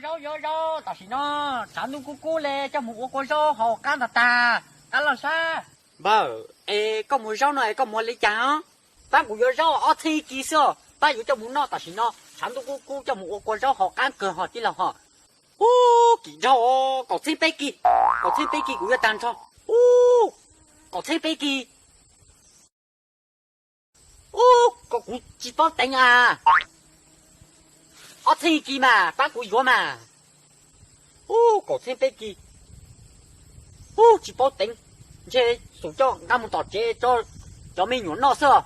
Yo, ta xin nó, chán đúng cú lê cho một con rau họ can ta, can là sao? Bờ, có một rau này có một lấy cháo, ta cũng yo rau ở thi kỹ sơ, ta yo cho muốn nó ta xin nó, chán đúng cú cho một con rau họ can cờ họ chỉ là họ, kỹ rau, có thêm bé kỹ cũng yo tan cho, có thêm bé kỹ, có cũng chỉ bao đánh à. Ở thi kì mà, bác của yếu mà. Có thêm bé kì. Chỉ bảo tính. Chế, số cho, ngắm một tỏ chế cho mình nhuận nó sơ.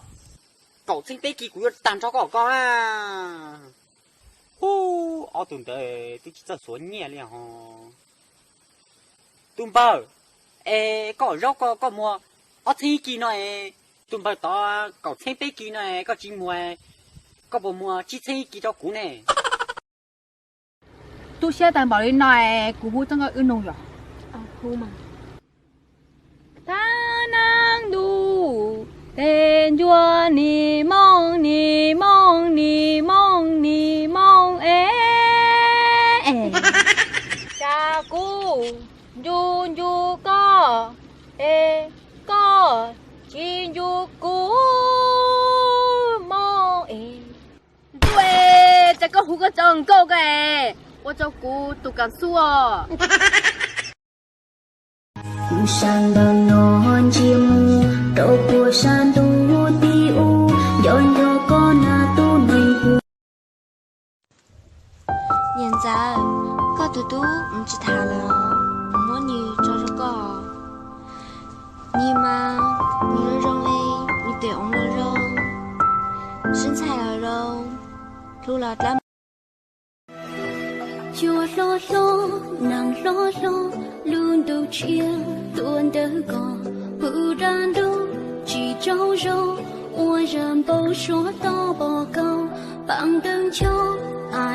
Có thêm bé kì của yếu tàn cho con à. Ở tuần tới, tôi chỉ cho số nhẹ liền hò. Tuần bờ, có rau có mua. Ở thi kì này, tuần bờ đó, có thêm bé kì này, có chỉ mua. Có bộ mua chỉ thi kì cho cũ này. Tôi sẽ tạm bảo đi này của bố trong cái ư nông rồi. Hú mà. Ta năng đủ tên chúa ni mong cha cu du có chi du cu mong Đuê, chắc có hú cái chồng câu cái. 我照顾都敢说哦。路上的暖寂寞，走过山都低雾，有有个那都能过。现在搞嘟嘟唔知他了，我你找着个，你嘛，你的肉诶，你对我的肉，身材的肉，路了咱。 Chua lo lo, nàng lo lo, luôn đầu chia tuôn đỡ gò, bự đàn đâu chỉ trâu râu, ua rầm bầu số to bò câu, bằng đơn châu,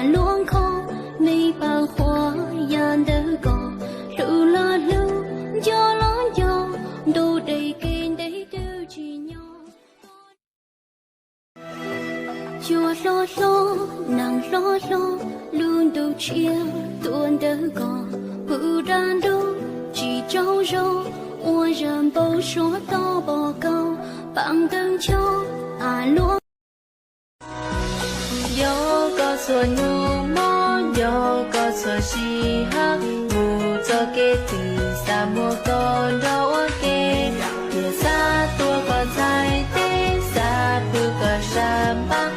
luôn khó, mây bao hoa yan đỡ gò, lù la lù, do, đồ đầy kênh đầy đều chỉ nhau. Chua lo lo, nàng lo lo, luôn đầu chia tuôn đỡ gò, bự đàn đâu chỉ trâu râu, ua rầm bầu số to bò câu, bằng đơn châu, luôn. Yo có xuân nhu mò, yo có xuân si ha, ngu cho cái từ xa mua con đâu ok, địa xa tua con sai tê xa bự con sa ba.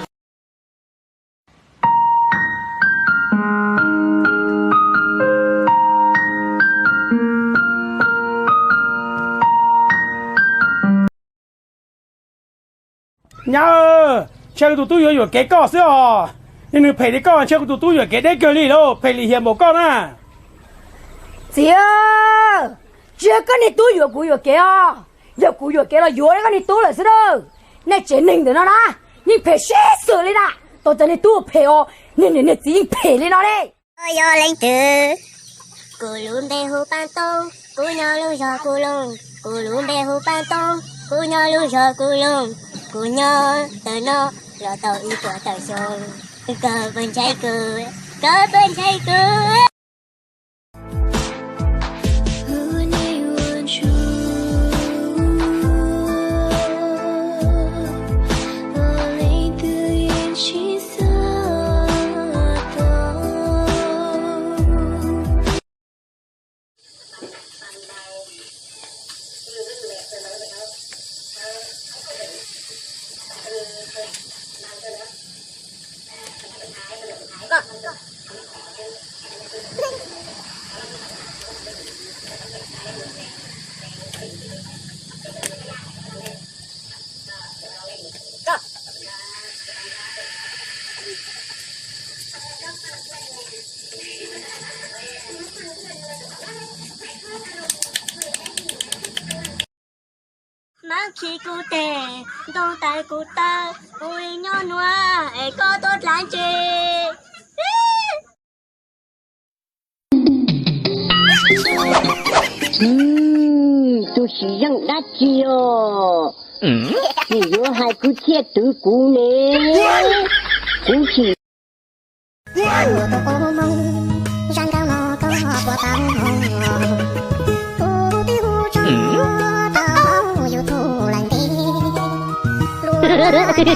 nhớ chơi tụi tôi有给搞是哦，你陪你搞chơi tụi tôi有给点个哩咯，陪你先莫搞啦。姐，这个你都有给啊，有给了，有那个你多了是喽，那真能的了啦，你陪谁死了啦？到这里多陪哦，你自己陪了啦嘞。我要领子，咕噜背后搬动，咕鸟路上咕隆，咕噜背后搬动，咕鸟路上咕隆。 姑娘的那老到一朵大熊，各奔柴歌，各奔柴歌。 Mang khi cụ tề, đôi tay cụ ta, ôi nhỏ noa, có tốt lắm chứ. Tôi chỉ rằng đã chiều. Chỉ có hai cứ thiết tứ cú nè. Cú chỉ. Hả?